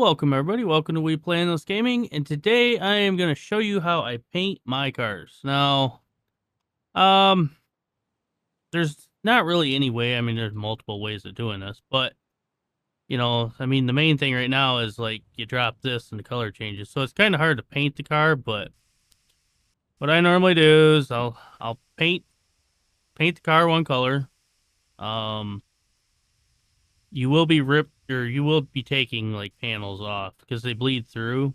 Welcome everybody, welcome to Weplayendlessgaming, and today I am going to show you how I paint my cars. Now, there's not really any way, there's multiple ways of doing this, but, the main thing right now is, like, you drop this and the color changes, so it's kind of hard to paint the car, but what I normally do is I'll paint the car one color. You will be taking, like, panels off, because they bleed through.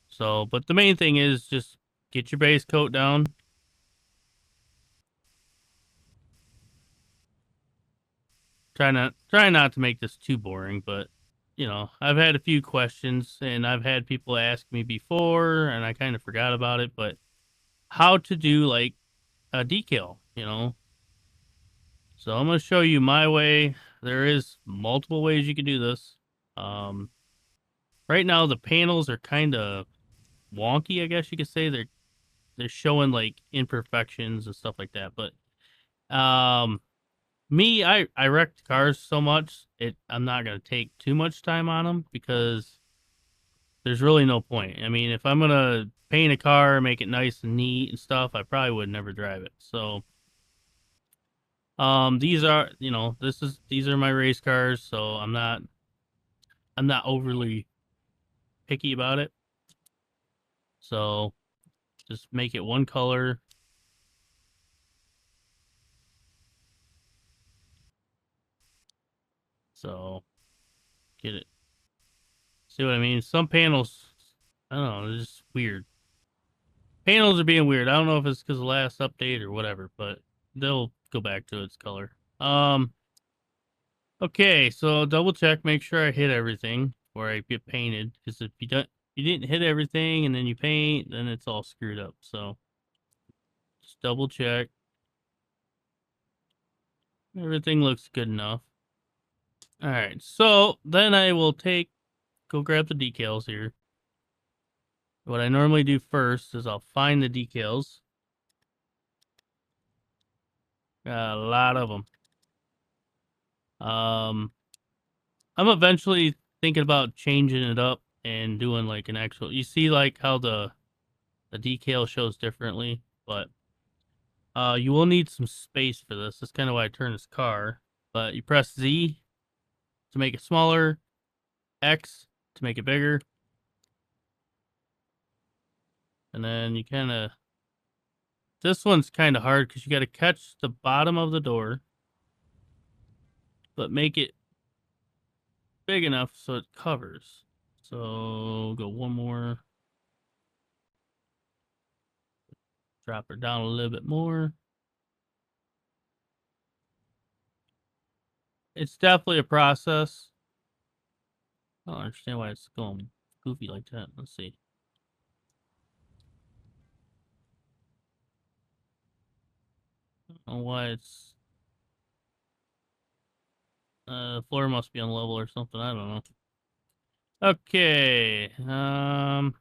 So, but the main thing is just get your base coat down. Try not to make this too boring, but I've had a few questions and I've had people ask me before and I kind of forgot about it, but how to do like a decal. So I'm going to show you my way. There is multiple ways you can do this. Right now the panels are kind of wonky, I guess you could say. They're showing like imperfections and stuff like that, but me, I wrecked cars so much, I'm not going to take too much time on them because there's really no point. If I'm going to paint a car, make it nice and neat and stuff, I probably would never drive it. So, these are, these are my race cars, so I'm not overly picky about it. So, just make it one color. So, get it. See what I mean? Some panels, I don't know, they're just weird. Panels are being weird. I don't know if it's because of the last update or whatever, but they'll go back to its color. Okay, so double check, make sure I hit everything before I get painted. Because if you didn't hit everything and then you paint, then it's all screwed up. So just double check. Everything looks good enough. All right, so then I will go grab the decals here. What I normally do first is I'll find the decals. Got a lot of them. I'm eventually thinking about changing it up and doing like an actual. You see, like how the decal shows differently, but you will need some space for this. That's kind of why I turn this car. But you press Z to make it smaller, X to make it bigger, and then you kind of. This one's kind of hard because you got to catch the bottom of the door, but make it big enough so it covers. So go one more. Drop her down a little bit more. It's definitely a process. I don't understand why it's going goofy like that. Let's see. I don't know why it's... the floor must be unlevel or something. I don't know. Okay. No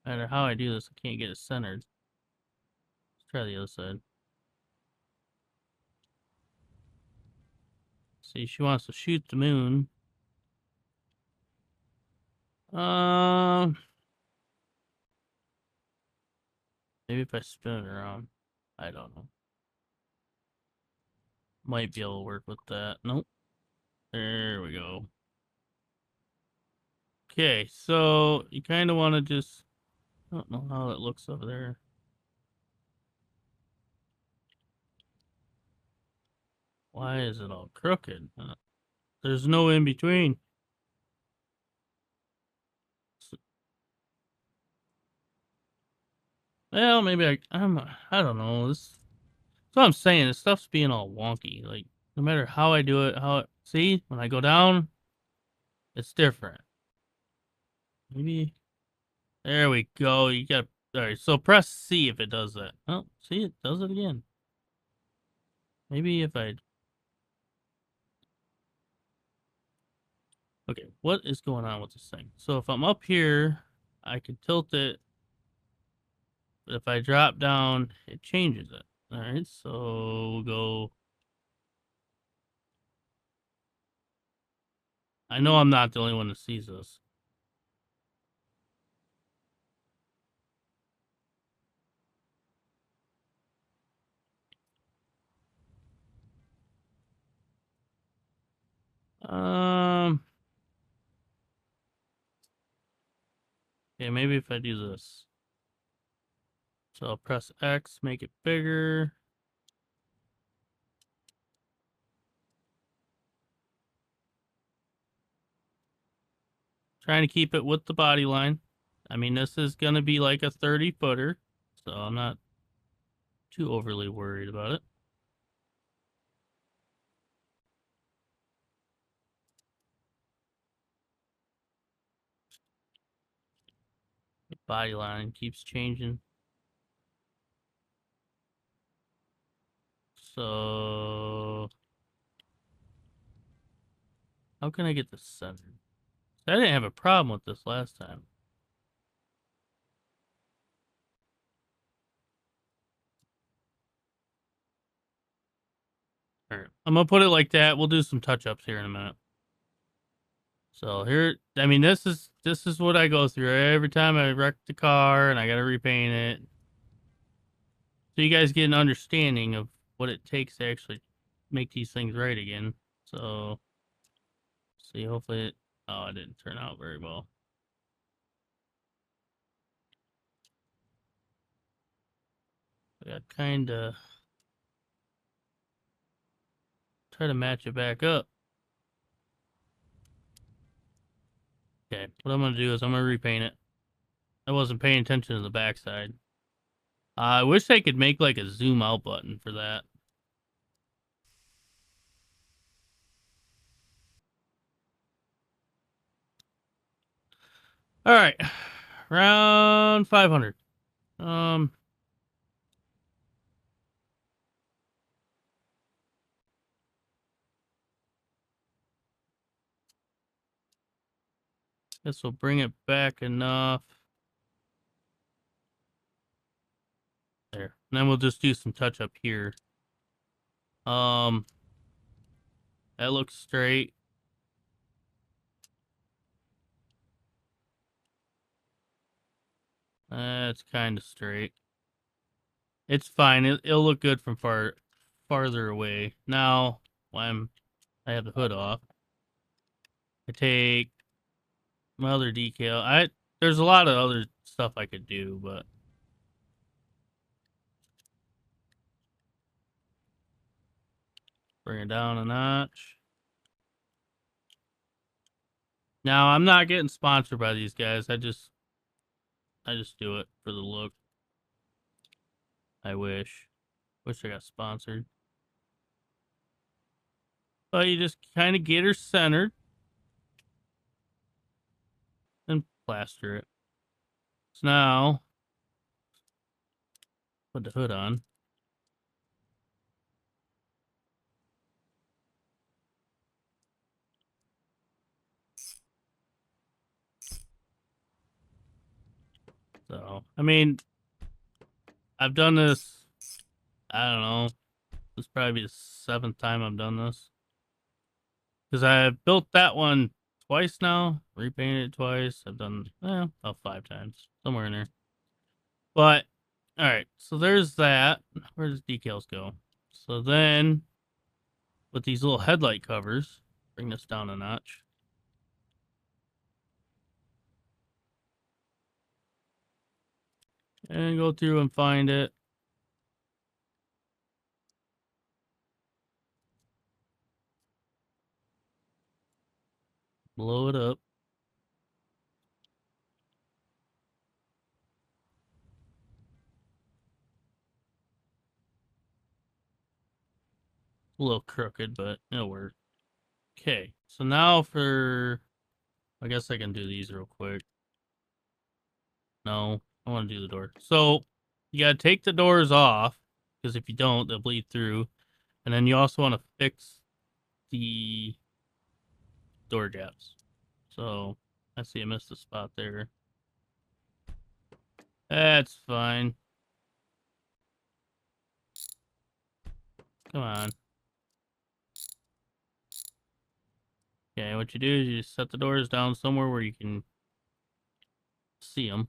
matter how I do this, I can't get it centered. Let's try the other side. See, she wants to shoot the moon. Maybe if I spin it around. I don't know. Might be able to work with that. Nope. There we go. Okay, so you kind of want to just... I don't know how it looks over there. Why is it all crooked? There's no in between. Well, maybe I don't know. That's what I'm saying. This stuff's being all wonky. Like, no matter how I do it, see, when I go down, it's different. Maybe, there we go. All right, so press C if it does that. Oh, see, it does it again. Maybe if okay, what is going on with this thing? So if I'm up here, I can tilt it. But if I drop down, it changes it. All right, so we'll go. I know I'm not the only one that sees this. Yeah, maybe if I do this. So I'll press X, make it bigger. Trying to keep it with the body line. I mean, this is going to be like a 30-footer, so I'm not too overly worried about it. The body line keeps changing. So how can I get this centered? I didn't have a problem with this last time. All right, I'm gonna put it like that. We'll do some touch-ups here in a minute. So here, I mean, this is what I go through every time I wreck the car and I gotta repaint it. So you guys get an understanding of what it takes to actually make these things right again. So see, hopefully it didn't turn out very well. I got kind of try to match it back up. Okay, what I'm gonna do is I'm gonna repaint it. I wasn't paying attention to the backside. I wish they could make like a zoom out button for that. All right, round 500. Guess we'll bring it back enough. There. And then we'll just do some touch up here. That looks straight. That's kind of straight. It's fine. It'll look good from farther away. Now, when I have the hood off, I take my other decal. There's a lot of other stuff I could do, but bring it down a notch. Now, I'm not getting sponsored by these guys. I just do it for the look. I wish I got sponsored. But you just kind of get her centered and plaster it. So now, put the hood on. So, I mean, I've done this, I don't know, this is probably the 7th time I've done this. Because I've built that one twice now, repainted it twice. I've done, about 5 times, somewhere in there. But, alright, so there's that. Where does decals go? So then, with these little headlight covers, bring this down a notch. And go through and find it. Blow it up. A little crooked, but it'll work. Okay, so now I guess I can do these real quick. No, I want to do the door. So you got to take the doors off, because if you don't, they'll bleed through. And then you also want to fix the door gaps. So I see I missed a spot there. That's fine. Come on. Okay, what you do is you set the doors down somewhere where you can see them.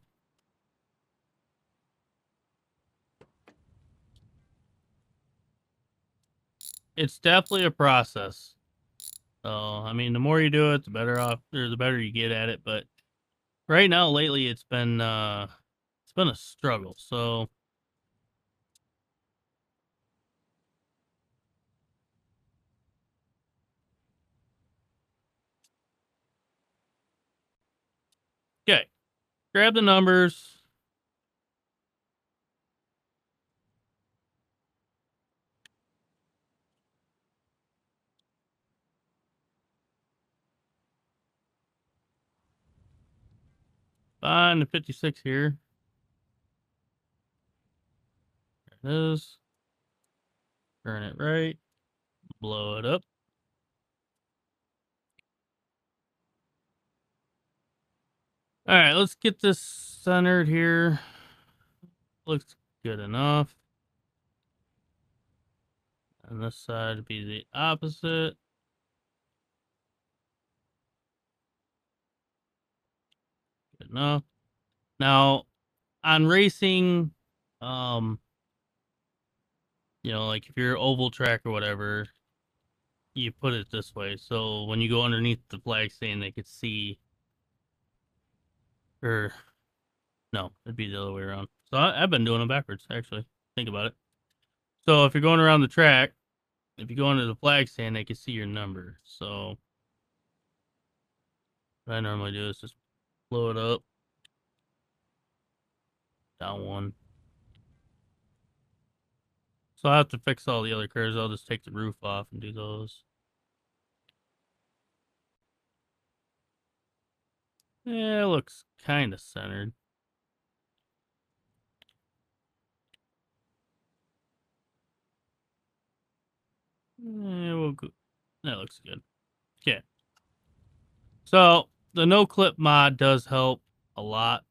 It's definitely a process. So, I mean, the more you do it, the better off, or the better you get at it. But right now, lately, it's been a struggle. So, okay, grab the numbers. Find the 56 here. There it is. Turn it right. Blow it up. All right, let's get this centered here. Looks good enough. And this side would be the opposite. Good enough. Now, on racing, you know, like if you're oval track or whatever, you put it this way. So when you go underneath the flag stand, they could see, or no, it'd be the other way around. So I've been doing them backwards, actually. Think about it. So if you're going around the track, if you go under the flag stand, they can see your number. So what I normally do is just blow it up, down one. So I have to fix all the other cars. I'll just take the roof off and do those. Yeah, it looks kind of centered. Yeah, we'll go. That looks good. Okay. So the no clip mod does help a lot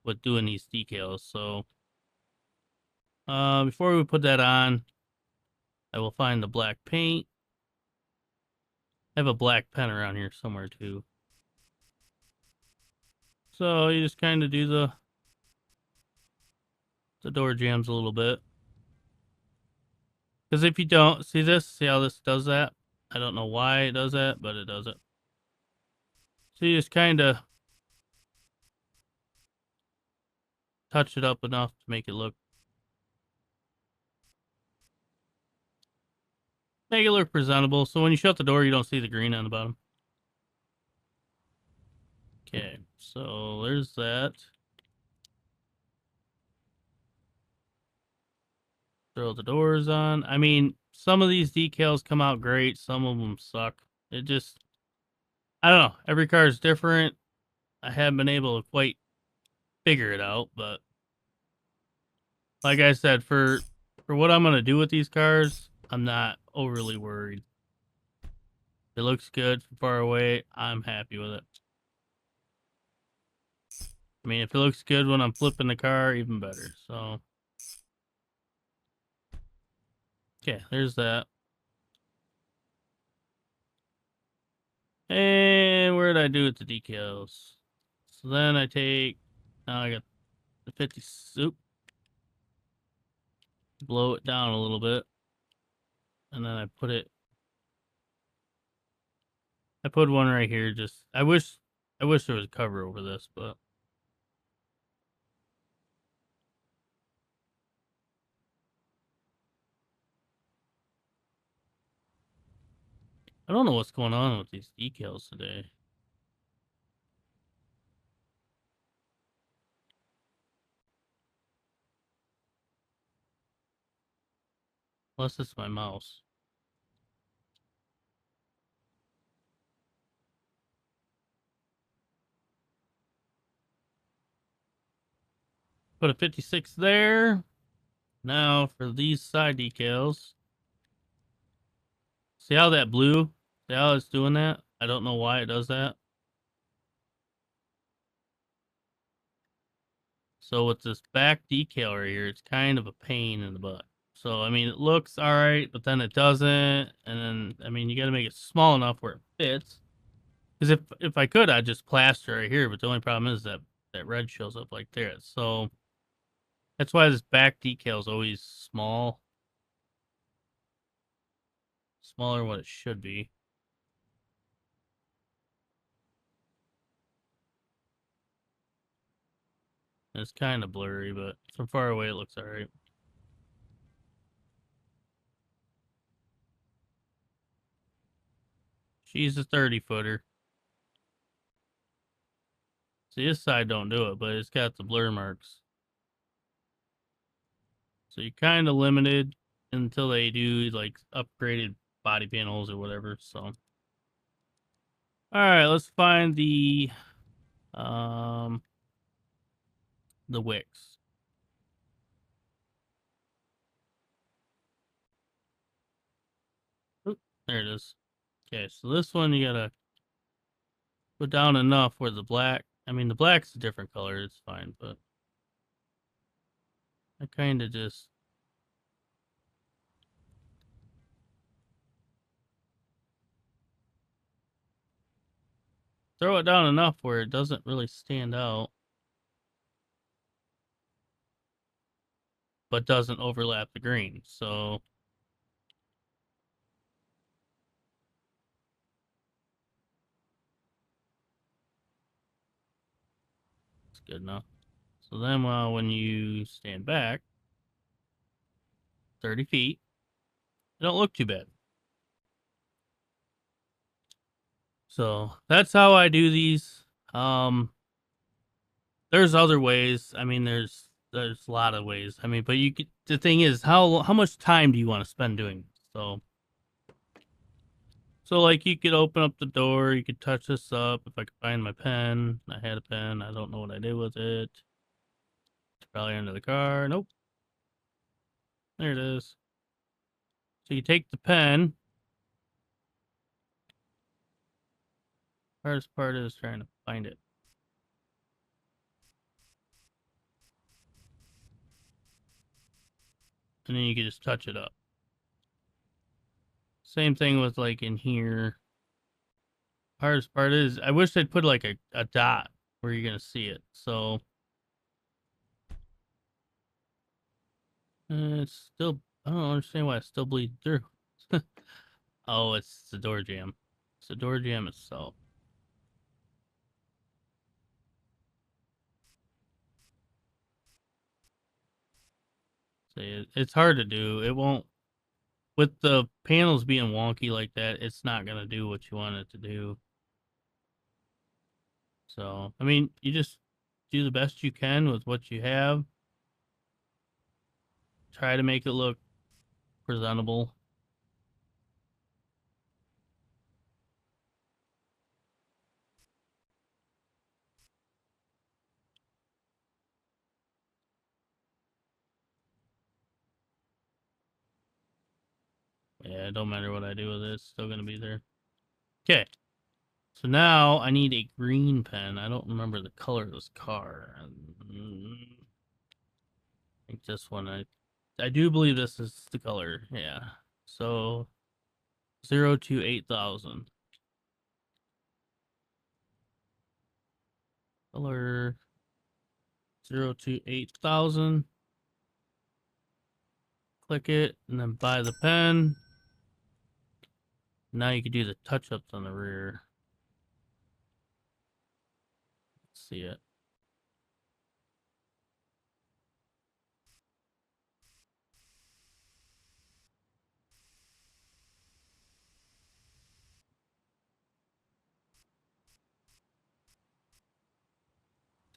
with doing these decals. So before we put that on, I will find the black paint. I have a black pen around here somewhere too. So you just kind of do the door jambs a little bit. Because if you don't see this, see how this does that? I don't know why it does that, but it does it. So you just kind of touch it up enough to make it look presentable. So when you shut the door, you don't see the green on the bottom. Okay, so there's that. Throw the doors on. I mean, some of these decals come out great. Some of them suck. It just, I don't know. Every car is different. I haven't been able to quite figure it out, but like I said, for what I'm gonna do with these cars, I'm not overly worried. It looks good from far away. I'm happy with it. I mean, if it looks good when I'm flipping the car, even better. So, okay, there's that. And where did I do with the decals? So then I take, now I got the 50 soup, blow it down a little bit, and then I put one right here. Just, I wish there was a cover over this, but I don't know what's going on with these decals today. Unless it's my mouse. Put a 56 there. Now for these side decals. See how that blue? See how it's doing that? I don't know why it does that. So with this back decal right here, it's kind of a pain in the butt. So, I mean, it looks all right, but then it doesn't. And then, I mean, you got to make it small enough where it fits. Because if I could, I'd just plaster right here. But the only problem is that red shows up like there. So that's why this back decal is always small. Smaller than what it should be. It's kind of blurry, but from far away, it looks all right. She's a 30-footer. See, this side don't do it, but it's got the blur marks. So you're kind of limited until they do like upgraded body panels or whatever. So, all right, let's find um the wicks. Oop, there it is. Okay, so this one you gotta put down enough where the black. I mean, the black's a different color. It's fine, but I kind of just throw it down enough where it doesn't really stand out, but doesn't overlap the green. So it's good enough. So then, when you stand back 30 feet, it don't look too bad. So that's how I do these. There's other ways. I mean, there's a lot of ways. I mean, but you could, the thing is, how much time do you want to spend doing this? So like you could open up the door, you could touch this up. If I could find my pen, I had a pen. I don't know what I did with it. It's probably under the car. Nope. There it is. So you take the pen. Hardest part is trying to find it. And then you can just touch it up. Same thing with like in here. Hardest part is I wish they'd put like a dot where you're gonna see it. So it's still, I don't understand why it's still bleeding through. Oh, it's the door jamb. It's the door jamb itself. See, it's hard to do. It won't, with the panels being wonky like that, it's not gonna do what you want it to do. So, I mean, you just do the best you can with what you have. Try to make it look presentable. Yeah, it don't matter what I do with it, it's still gonna be there. Okay. So now I need a green pen. I don't remember the color of this car. I think this one. I do believe this is the color. Yeah. So 0 to 8,000. Color 0 to 8,000. Click it and then buy the pen. Now you can do the touch-ups on the rear. Let's see it.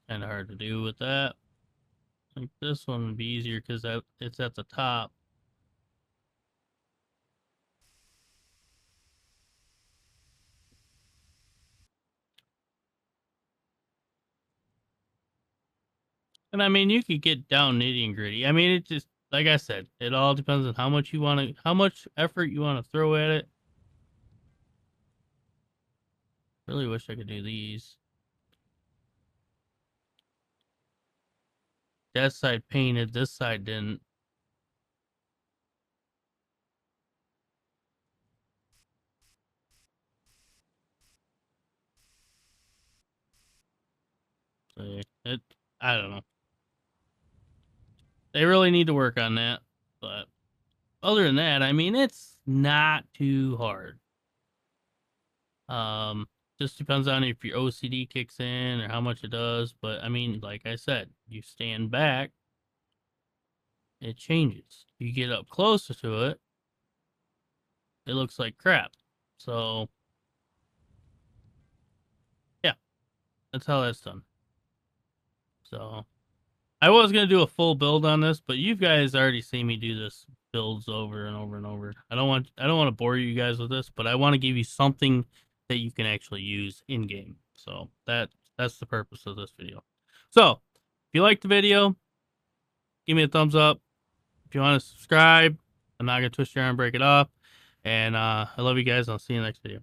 Kind of hard to do with that. I think this one would be easier because it's at the top. And I mean, you could get down nitty and gritty. I mean, it just, like I said, it all depends on how much you want to, how much effort you want to throw at it. Really wish I could do these. That side painted, this side didn't. honestly. I don't know. They really need to work on that. But other than that, I mean, it's not too hard. Just depends on if your OCD kicks in or how much it does. But I mean, like I said, you stand back, it changes. You get up closer to it, it looks like crap. So yeah, that's how that's done. So I was gonna do a full build on this, but you guys already seen me do this builds over and over and over. I don't want to bore you guys with this, but I want to give you something that you can actually use in game. So that's the purpose of this video. So if you liked the video, give me a thumbs up. If you want to subscribe, I'm not gonna twist your arm, break it off. And I love you guys. I'll see you in the next video.